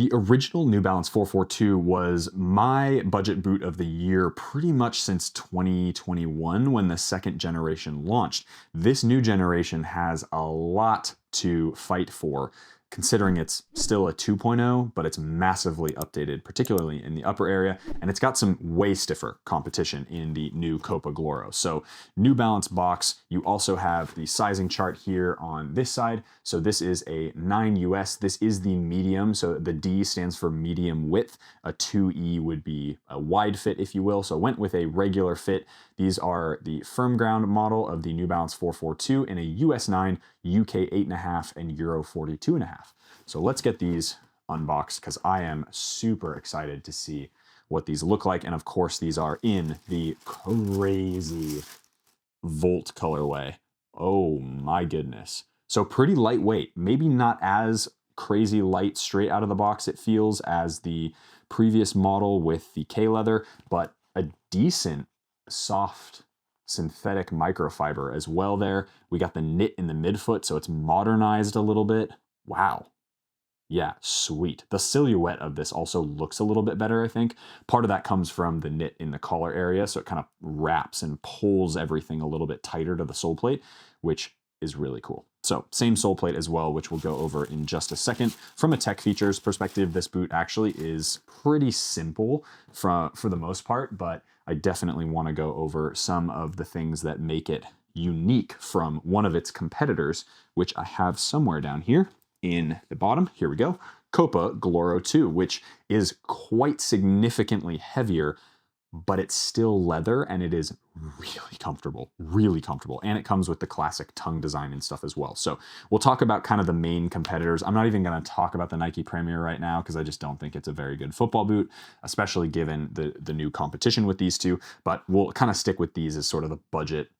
The original New Balance 442 was my budget boot of the year pretty much since 2021 when the second generation launched. This new generation has a lot to fight for, considering it's still a 2.0, but it's massively updated, particularly in the upper area, and it's got some way stiffer competition in the new Copa Gloro. So New Balance box, you also have the sizing chart here on this side. So this is a 9 US, this is the medium, so the D stands for medium width, a 2E would be a wide fit, if you will, so I went with a regular fit. These are the firm ground model of the New Balance 442 in a US 9, UK 8.5, and Euro 42.5. So let's get these unboxed because I am super excited to see what these look like. And of course, these are in the crazy Volt colorway. Oh my goodness. So pretty lightweight, maybe not as crazy light straight out of the box it feels as the previous model with the K leather, but a decent soft synthetic microfiber as well there. We got the knit in the midfoot, so it's modernized a little bit. Wow. Yeah, sweet. The silhouette of this also looks a little bit better, I think. Part of that comes from the knit in the collar area, so it kind of wraps and pulls everything a little bit tighter to the sole plate, which is really cool. So same sole plate as well, which we'll go over in just a second. From a tech features perspective, this boot actually is pretty simple for the most part, but I definitely want to go over some of the things that make it unique from one of its competitors, which I have somewhere down here in the bottom. Here we go. Copa Gloro 2, which is quite significantly heavier, but it's still leather and it is really comfortable, And it comes with the classic tongue design and stuff as well. So we'll talk about kind of the main competitors. I'm not even going to talk about the Nike Premier right now because I just don't think it's a very good football boot, especially given the new competition with these two. But we'll kind of stick with these as sort of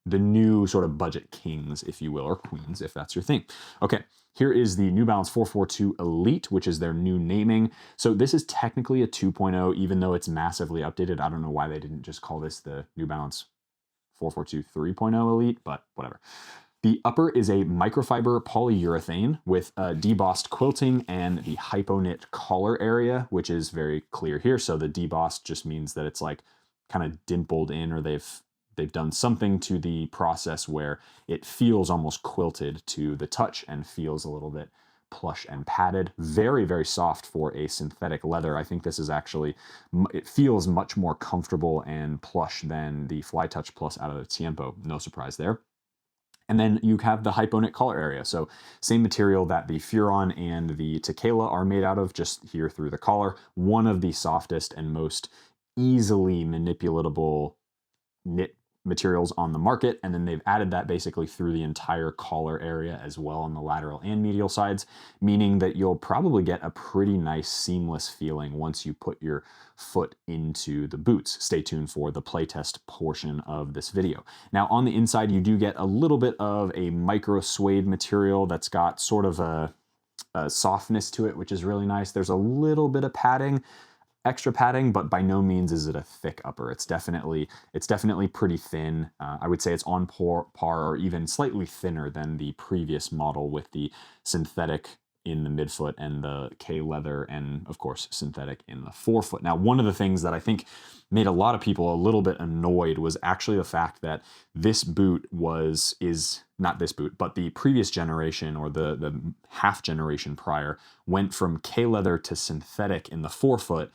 the new sort of budget kings, if you will, or queens, if that's your thing. Okay. Here is the New Balance 442 Elite, which is their new naming. So this is technically a 2.0, even though it's massively updated. I don't know why they didn't just call this the New Balance 442 3.0 Elite, but whatever. The upper is a microfiber polyurethane with debossed quilting and the hypo-knit collar area, which is very clear here. So the debossed just means that it's like kind of dimpled in, or they've done something to the process where it feels almost quilted to the touch and feels a little bit plush and padded. Very, very soft for a synthetic leather. I think this is actually, it feels much more comfortable and plush than the Fly Touch Plus out of the Tiempo. No surprise there. And then you have the hypo-knit collar area. So same material that the Furon and the Tequila are made out of, just here through the collar. One of the softest and most easily manipulatable knit materials on the market, and then they've added that basically through the entire collar area as well on the lateral and medial sides, meaning that you'll probably get a pretty nice seamless feeling once you put your foot into the boots. Stay tuned for the playtest portion of this video. Now on the inside you do get a little bit of a micro suede material that's got sort of a softness to it, which is really nice. There's a little bit of padding, extra padding, but by no means is it a thick upper. It's definitely pretty thin. I would say it's on par or even slightly thinner than the previous model with the synthetic in the midfoot and the K leather and of course synthetic in the forefoot. Now, one of the things that I think made a lot of people a little bit annoyed was actually the fact that this boot is not this boot, but the previous generation or the half generation prior went from K leather to synthetic in the forefoot,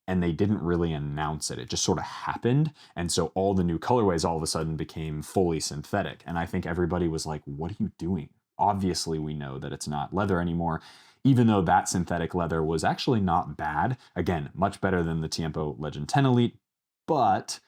and they didn't really announce it. It just sort of happened. And so all the new colorways all of a sudden became fully synthetic. And I think everybody was like, what are you doing? Obviously we know that it's not leather anymore, even though that synthetic leather was actually not bad. Again, much better than the Tiempo Legend 10 Elite, but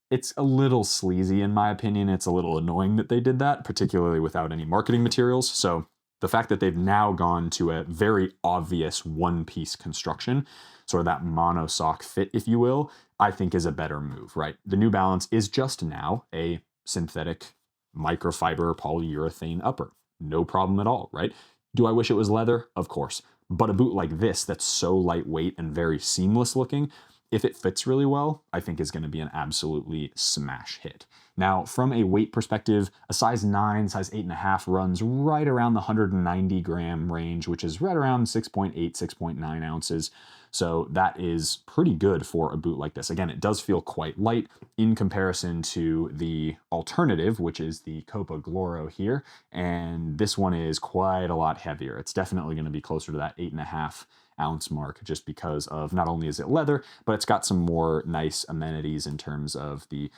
it's a little sleazy in my opinion. It's a little annoying that they did that, particularly without any marketing materials. So the fact that they've now gone to a very obvious one-piece construction, sort of that mono sock fit, if you will, I think is a better move, right? The New Balance is just now a synthetic microfiber polyurethane upper. No problem at all, right? Do I wish it was leather? Of course. But a boot like this that's so lightweight and very seamless looking, if it fits really well, I think is going to be an absolutely smash hit. Now, from a weight perspective, a size 9, size 8.5 runs right around the 190 gram range, which is right around 6.8, 6.9 ounces. So that is pretty good for a boot like this. Again, it does feel quite light in comparison to the alternative, which is the Copa Gloro here. And this one is quite a lot heavier. It's definitely going to be closer to that 8.5 ounce mark, just because of not only is it leather, but it's got some more nice amenities in terms of the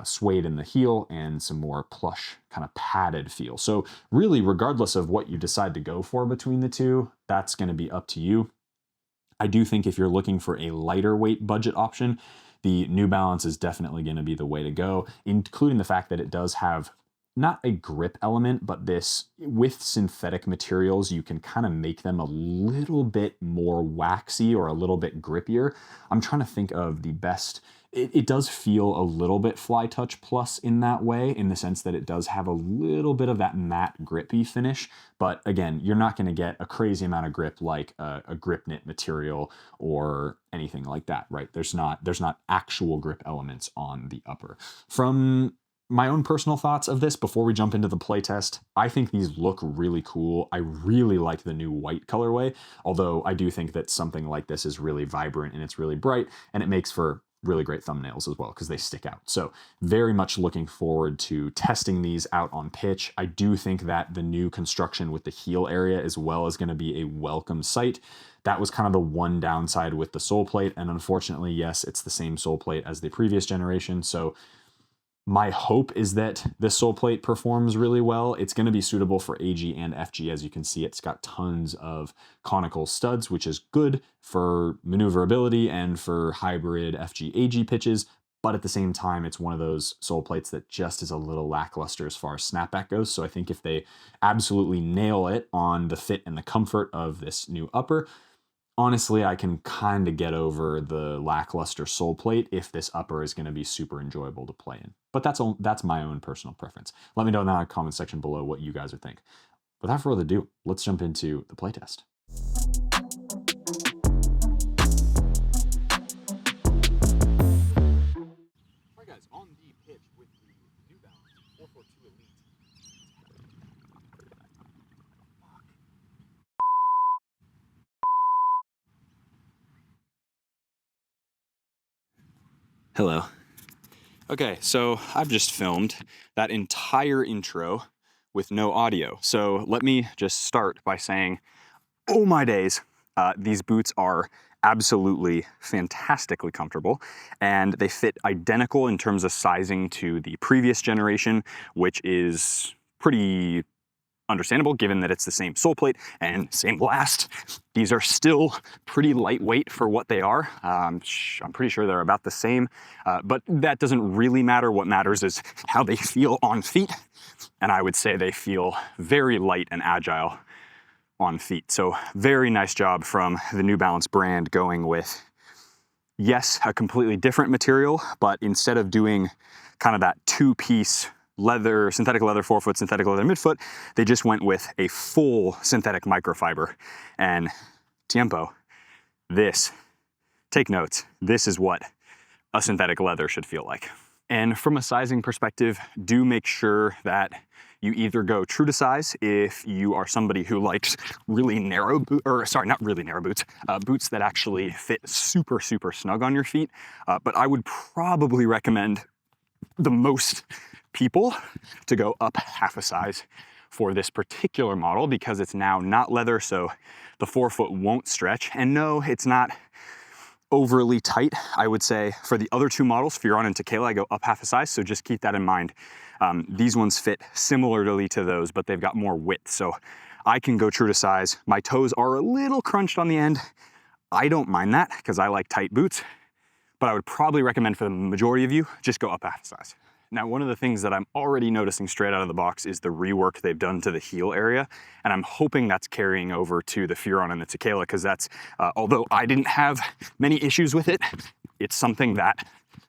suede in the heel and some more plush kind of padded feel. So really, regardless of what you decide to go for between the two, that's going to be up to you. I do think if you're looking for a lighter weight budget option, the New Balance is definitely going to be the way to go, including the fact that it does have not a grip element, but this, with synthetic materials, you can kind of make them a little bit more waxy or a little bit grippier. I'm trying to think of the best. It does feel a little bit Fly Touch Plus in that way, in the sense that it does have a little bit of that matte grippy finish. But again, you're not going to get a crazy amount of grip like a grip knit material or anything like that, right? There's not actual grip elements on the upper. From my own personal thoughts of this before we jump into the playtest, I think these look really cool. I really like the new white colorway, although I do think that something like this is really vibrant and it's really bright, and it makes for really great thumbnails as well because they stick out. So very much looking forward to testing these out on pitch. I do think that the new construction with the heel area as well is going to be a welcome sight. That was kind of the one downside with the sole plate, and unfortunately, yes, it's the same sole plate as the previous generation. So my hope is that this sole plate performs really well. It's going to be suitable for AG and FG. As you can see, it's got tons of conical studs, which is good for maneuverability and for hybrid FG AG pitches. But at the same time, it's one of those sole plates that just is a little lackluster as far as snapback goes. So I think if they absolutely nail it on the fit and the comfort of this new upper, honestly, I can kind of get over the lackluster sole plate if this upper is going to be super enjoyable to play in. But that's my own personal preference. Let me know in the comment section below what you guys would think. Without further ado, let's jump into the playtest. All right, guys, on the pitch with the New Balance 442 Elite. Hello. Okay, so I've just filmed that entire intro with no audio. So let me just start by saying, oh my days, these boots are absolutely fantastically comfortable, and they fit identical in terms of sizing to the previous generation, which is pretty understandable given that it's the same sole plate and same last. These are still pretty lightweight for what they are. I'm pretty sure they're about the same, but that doesn't really matter. What matters is how they feel on feet, and I would say they feel very light and agile on feet. So very nice job from the New Balance brand going with, yes, a completely different material, but instead of doing kind of that two-piece leather, synthetic leather forefoot, synthetic leather midfoot, they just went with a full synthetic microfiber. And tiempo, this, take notes, this is what a synthetic leather should feel like. And from a sizing perspective, do make sure that you either go true to size if you are somebody who likes really narrow not really narrow boots, boots that actually fit super, super snug on your feet. But I would probably recommend the most people to go up half a size for this particular model because it's now not leather, so the forefoot won't stretch. And no, it's not overly tight. I would say for the other two models, Furon and Tequila, I go up half a size, so just keep that in mind. These ones fit similarly to those, but they've got more width, so I can go true to size. My toes are a little crunched on the end. I don't mind that because I like tight boots, but I would probably recommend for the majority of you, just go up half a size. Now, one of the things that I'm already noticing straight out of the box is the rework they've done to the heel area, and I'm hoping that's carrying over to the Furon and the Tequila, because that's, although I didn't have many issues with it, it's something that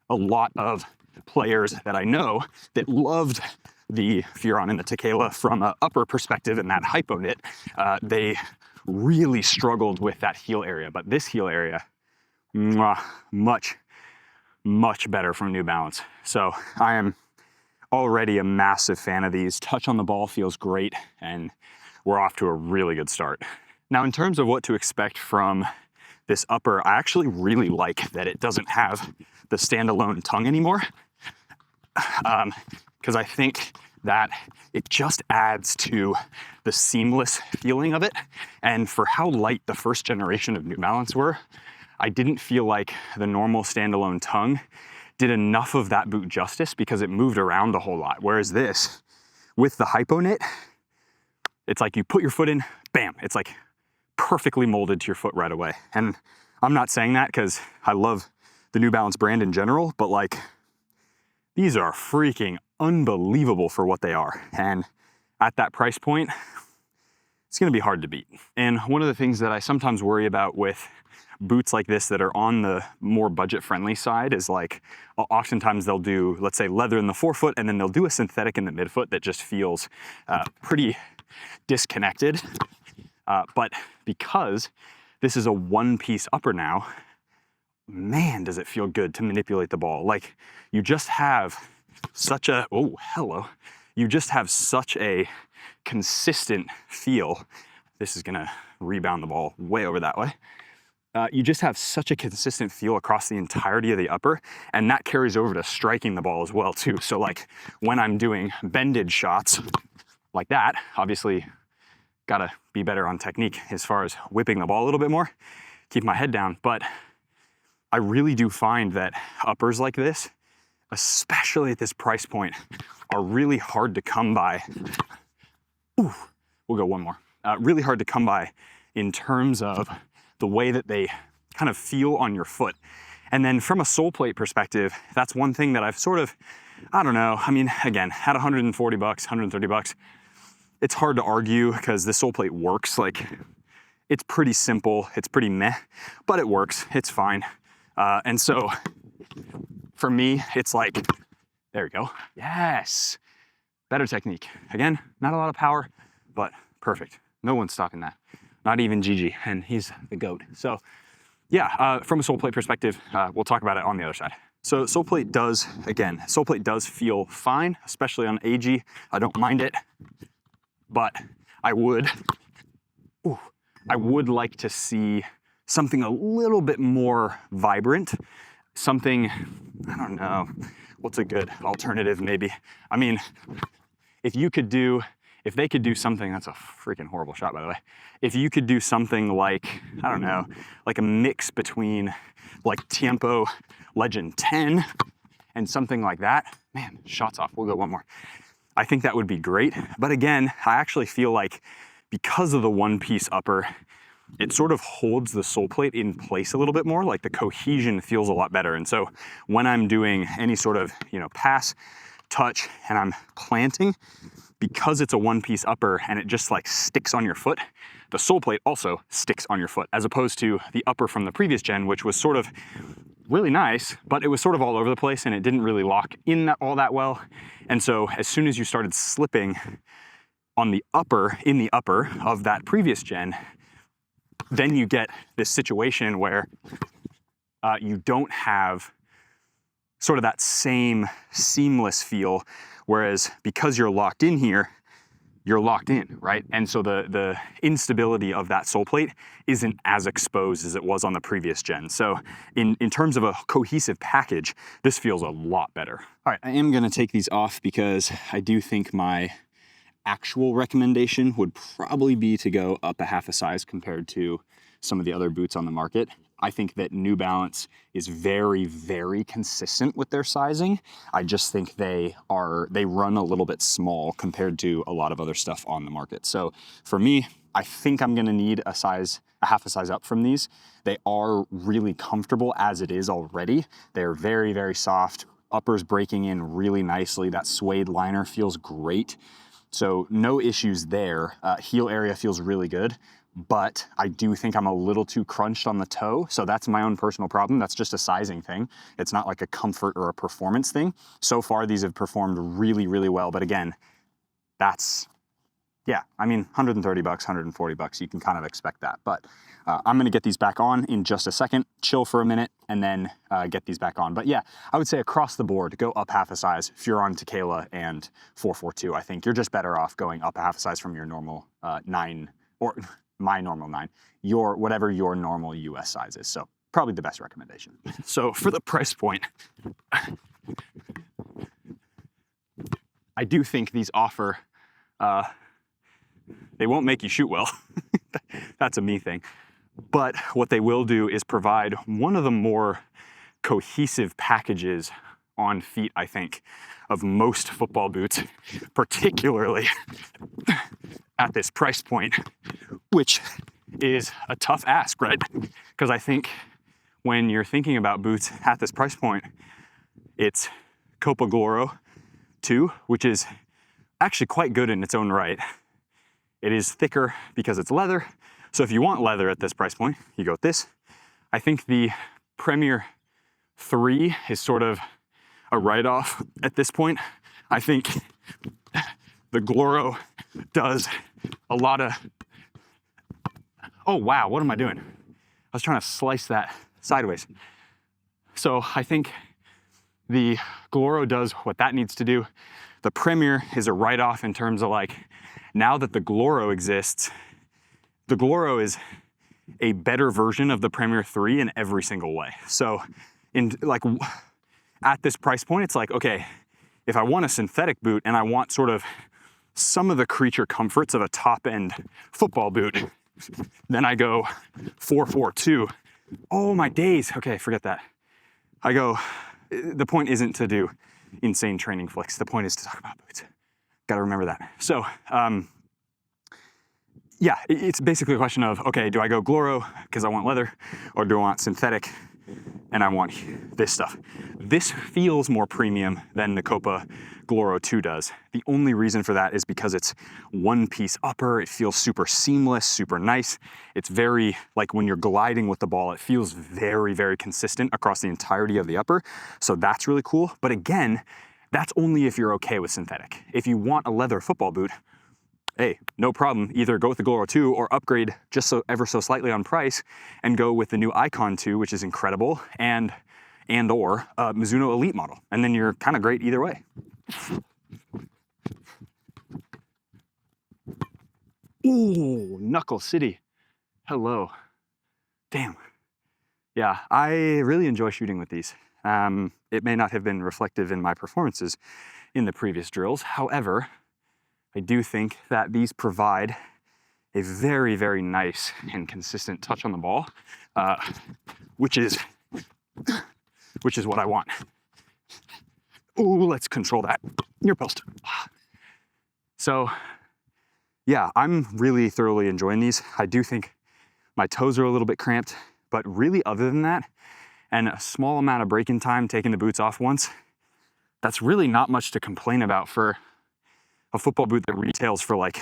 a lot of players that I know that loved the Furon and the Tequila from an upper perspective and that hypo knit, they really struggled with that heel area. But this heel area, much better from New Balance. So I am already a massive fan of these. Touch on the ball feels great, and we're off to a really good start. Now, in terms of what to expect from this upper, I actually really like that it doesn't have the standalone tongue anymore, because I think that it just adds to the seamless feeling of it. And for how light the first generation of New Balance were, I didn't feel like the normal standalone tongue did enough of that boot justice because it moved around a whole lot. Whereas this, with the hypo knit, it's like you put your foot in, bam, it's like perfectly molded to your foot right away. And I'm not saying that because I love the New Balance brand in general, but like, these are freaking unbelievable for what they are. And at that price point, it's gonna be hard to beat. And one of the things that I sometimes worry about with boots like this that are on the more budget-friendly side is like, oftentimes they'll do, let's say, leather in the forefoot, and then they'll do a synthetic in the midfoot that just feels pretty disconnected. But because this is a one-piece upper now, man, does it feel good to manipulate the ball. Like, you just have such a, oh, hello. You just have such a consistent feel. This is gonna rebound the ball way over that way. You just have such a consistent feel across the entirety of the upper, and that carries over to striking the ball as well too. So like when I'm doing bended shots like that, obviously gotta be better on technique as far as whipping the ball a little bit more, keep my head down. But I really do find that uppers like this, especially at this price point, are really hard to come by. Ooh, we'll go one more. Really hard to come by in terms of the way that they kind of feel on your foot. And then from a sole plate perspective, that's one thing that I've sort of, I don't know, I mean, again, at 140 bucks, 130 bucks, it's hard to argue because the sole plate works. Like, it's pretty simple, it's pretty meh, but it works, it's fine. And so for me, it's like, there we go, yes, better technique. Again, not a lot of power, but perfect. No one's stopping that. Not even Gigi, and he's the GOAT. So yeah, from a sole plate perspective, we'll talk about it on the other side. So sole plate does feel fine, especially on AG. I don't mind it, but I would like to see something a little bit more vibrant, something, I don't know, what's a good alternative maybe? I mean, if they could do something, that's a freaking horrible shot, by the way. If you could do something like, I don't know, like a mix between like Tiempo Legend 10 and something like that, man, shots off, we'll go one more. I think that would be great. But again, I actually feel like because of the one-piece upper, it sort of holds the sole plate in place a little bit more, like the cohesion feels a lot better. And so when I'm doing any sort of, pass, touch, and I'm planting, because it's a one-piece upper and it just like sticks on your foot, the sole plate also sticks on your foot, as opposed to the upper from the previous gen, which was sort of really nice, but it was sort of all over the place and it didn't really lock in all that well. And so as soon as you started slipping on the upper, in the upper of that previous gen, then you get this situation where you don't have sort of that same seamless feel, whereas because you're locked in here, you're locked in, right? And so the instability of that sole plate isn't as exposed as it was on the previous gen. So in terms of a cohesive package, this feels a lot better. All right, I am gonna take these off because I do think my actual recommendation would probably be to go up a half a size compared to some of the other boots on the market. I think that New Balance is very, very consistent with their sizing. I just think they run a little bit small compared to a lot of other stuff on the market. So for me, I think I'm gonna need a half a size up from these. They are really comfortable as it is already. They're very, very soft. Uppers breaking in really nicely. That suede liner feels great. So no issues there. Heel area feels really good, but I do think I'm a little too crunched on the toe. So that's my own personal problem. That's just a sizing thing. It's not like a comfort or a performance thing. So far, these have performed really, really well. But again, that's yeah, I mean, 130 bucks, 140 bucks, you can kind of expect that. But I'm gonna get these back on in just a second, chill for a minute, and then get these back on. But yeah, I would say across the board, go up half a size. If you're on Tequila and 442, I think you're just better off going up a half a size from your normal 9, or my normal 9, whatever your normal US size is. So probably the best recommendation. So for the price point, I do think these offer, they won't make you shoot well. That's a me thing. But what they will do is provide one of the more cohesive packages on feet, I think, of most football boots, particularly at this price point, which is a tough ask, right? Because I think when you're thinking about boots at this price point, it's Copa Gloro 2, which is actually quite good in its own right. It is thicker because it's leather. So if you want leather at this price point, you go with this. I think the Premier 3 is sort of a write-off at this point. I think the Gloro does a lot of, oh wow, what am I doing? I was trying to slice that sideways. So I think the Gloro does what that needs to do. The Premier is a write-off in terms of like, now that the Gloro exists, the Gloro is a better version of the Premier 3 in every single way. So in like, at this price point, it's like, okay, if I want a synthetic boot and I want sort of some of the creature comforts of a top-end football boot, then I go 442. Oh my days, okay, forget that. I go, the point isn't to do insane training flicks. The point is to talk about boots. Gotta remember that. So, yeah, it's basically a question of, okay, do I go Gloro because I want leather, or do I want synthetic and I want this stuff? This feels more premium than the Copa Gloro 2 does. The only reason for that is because it's one-piece upper. It feels super seamless, super nice. It's very, like when you're gliding with the ball, it feels very, very consistent across the entirety of the upper. So that's really cool. But again, that's only if you're okay with synthetic. If you want a leather football boot, hey, no problem. Either go with the Gloro 2 or upgrade just so ever so slightly on price and go with the new Icon 2, which is incredible, and or Mizuno Elite model. And then you're kind of great either way. Ooh, Knuckle City. Hello. Damn. Yeah, I really enjoy shooting with these. It may not have been reflective in my performances in the previous drills. However, I do think that these provide a very, very nice and consistent touch on the ball, which is what I want. Ooh, let's control that. Near post. So, yeah, I'm really thoroughly enjoying these. I do think my toes are a little bit cramped, but really other than that, and a small amount of break-in time taking the boots off once, that's really not much to complain about for a football boot that retails for like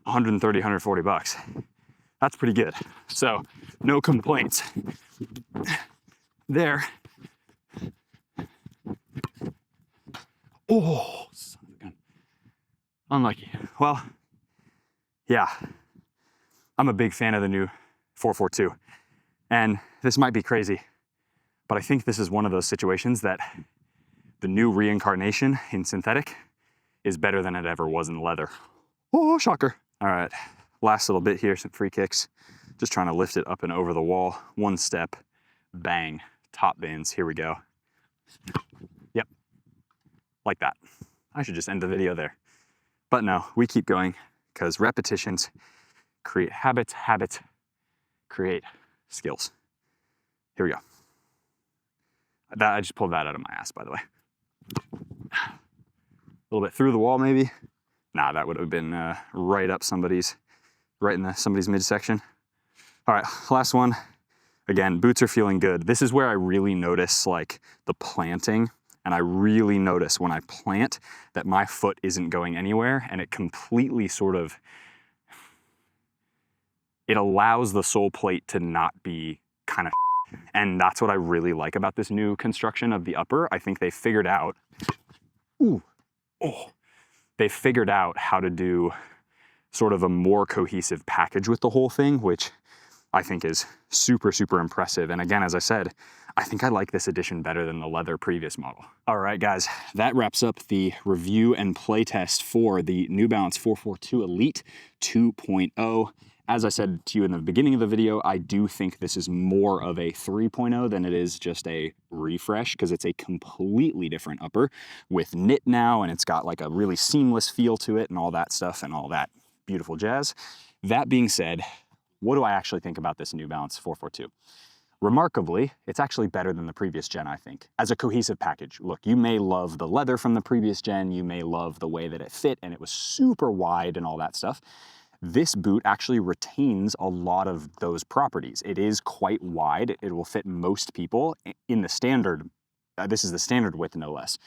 130, 140 bucks. That's pretty good. So no complaints there. Oh, son of a gun. Unlucky. Well, yeah, I'm a big fan of the new 442. And this might be crazy, but I think this is one of those situations that the new reincarnation in synthetic is better than it ever was in leather. Oh, shocker. All right, last little bit here, some free kicks. Just trying to lift it up and over the wall. One step, bang, top bins, here we go. Yep, like that. I should just end the video there. But no, we keep going because repetitions create habits, habits create skills. Here we go. I just pulled that out of my ass, by the way. A little bit through the wall, maybe. Nah, that would have been right up somebody's midsection. All right, last one. Again, boots are feeling good. This is where I really notice like the planting, and I really notice when I plant that my foot isn't going anywhere, and it completely sort of, it allows the sole plate to not be kind of, and that's what I really like about this new construction of the upper. I think they figured out, ooh, oh, they figured out how to do sort of a more cohesive package with the whole thing, which I think is super, super impressive. And again, as I said, I think I like this edition better than the leather previous model. All right, guys, that wraps up the review and play test for the New Balance 442 Elite 2.0. As I said to you in the beginning of the video, I do think this is more of a 3.0 than it is just a refresh, because it's a completely different upper with knit now, and it's got like a really seamless feel to it and all that stuff and all that beautiful jazz. That being said, what do I actually think about this New Balance 442? Remarkably, it's actually better than the previous gen, I think, as a cohesive package. Look, you may love the leather from the previous gen, you may love the way that it fit and it was super wide and all that stuff. This boot actually retains a lot of those properties. It is quite wide. It will fit most people in the standard. This is the standard width, no less.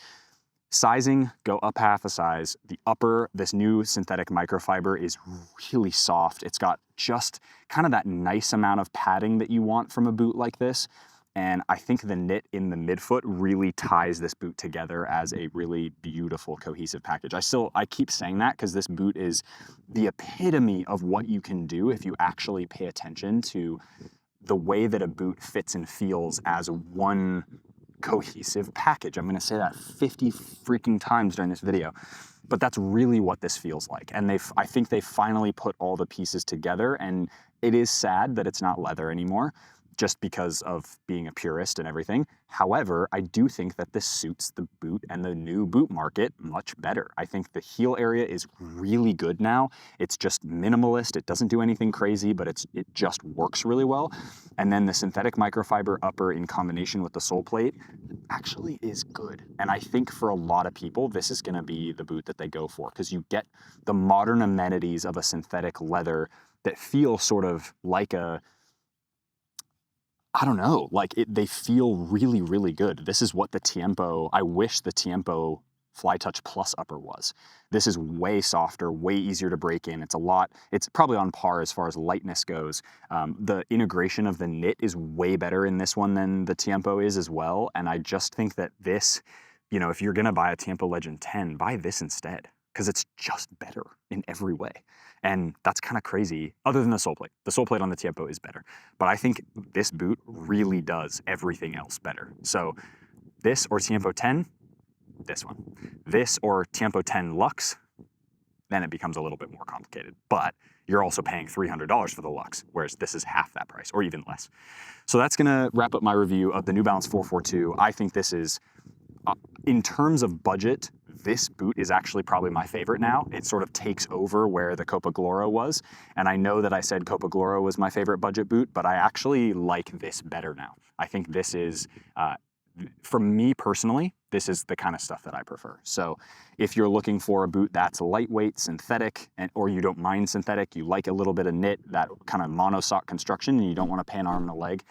Sizing, go up half a size. The upper, this new synthetic microfiber is really soft. It's got just kind of that nice amount of padding that you want from a boot like this. And I think the knit in the midfoot really ties this boot together as a really beautiful, cohesive package. I keep saying that because this boot is the epitome of what you can do if you actually pay attention to the way that a boot fits and feels as one cohesive package. I'm going to say that 50 freaking times during this video, but that's really what this feels like. And I think they finally put all the pieces together, and it is sad that it's not leather anymore, just because of being a purist and everything. However, I do think that this suits the boot and the new boot market much better. I think the heel area is really good now. It's just minimalist. It doesn't do anything crazy, but it just works really well. And then the synthetic microfiber upper in combination with the sole plate actually is good. And I think for a lot of people, this is going to be the boot that they go for, because you get the modern amenities of a synthetic leather that feel sort of like I don't know, like they feel really, really good. This is what the Tiempo, I wish the Tiempo Fly Touch Plus upper was. This is way softer, way easier to break in. It's probably on par as far as lightness goes. The integration of the knit is way better in this one than the Tiempo is as well. And I just think that this, if you're gonna buy a Tiempo Legend 10, buy this instead, because it's just better in every way. And that's kind of crazy, other than the sole plate. The sole plate on the Tiempo is better. But I think this boot really does everything else better. So this or Tiempo 10, this one. This or Tiempo 10 Luxe, then it becomes a little bit more complicated. But you're also paying $300 for the Luxe, whereas this is half that price, or even less. So that's gonna wrap up my review of the New Balance 442. I think this is, in terms of budget, this boot is actually probably my favorite now. It sort of takes over where the Copa Gloro was. And I know that I said Copa Gloro was my favorite budget boot, but I actually like this better now. I think this is, for me personally, this is the kind of stuff that I prefer. So if you're looking for a boot that's lightweight, synthetic, or you don't mind synthetic, you like a little bit of knit, that kind of monosock construction, and you don't want to pay an arm and a leg,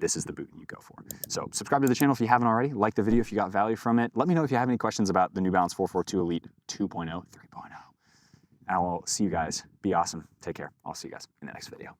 this is the boot you go for. So subscribe to the channel if you haven't already. Like the video if you got value from it. Let me know if you have any questions about the New Balance 442 Elite 2.0, 3.0. And I will see you guys. Be awesome. Take care. I'll see you guys in the next video.